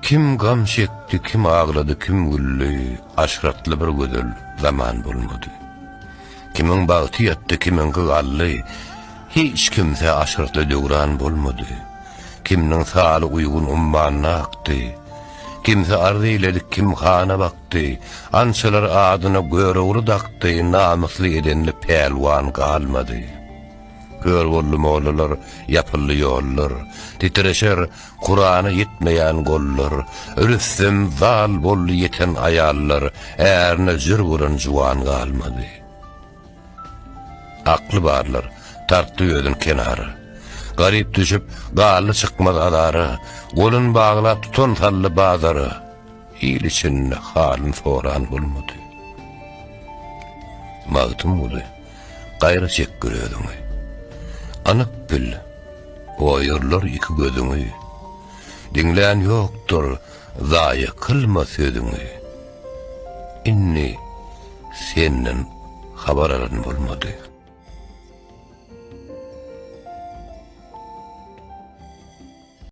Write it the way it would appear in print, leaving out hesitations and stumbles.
Kim gam çekdi, kim ağladı, kim güldü, aşratlı bir gözel zaman bulmadı. Kimin bağıtı yattı, kimin gıgallı, hiç kimse aşratlı dögran bulmadı. Kimnin sağlı uygun ummanına aktı, kimse ardı iledik, kim hana baktı, ançalar adına göre urdaktı, namuslu edenli pelvan kalmadı. Gör bollu moğlular, yapıllı yollar, titreşer Kur'an'a yetmeyen gollar, Rüstem zal bollu yeten ayallar, eğerine zür vuran juan kalmadı. Aklı barlar, tarttı ödün kenarı, garip düşüp gallı çıkmaz adarı, golun bağla tutun tallı bazarı, il içinde halin soran bulmadı. Mağdum budu, gayrı çek görüyordun. Anık bil, oyurlar iki gözünü, dinleyen yoktur, zayı kılma sözünü. İnni senden haber alan bulmadı.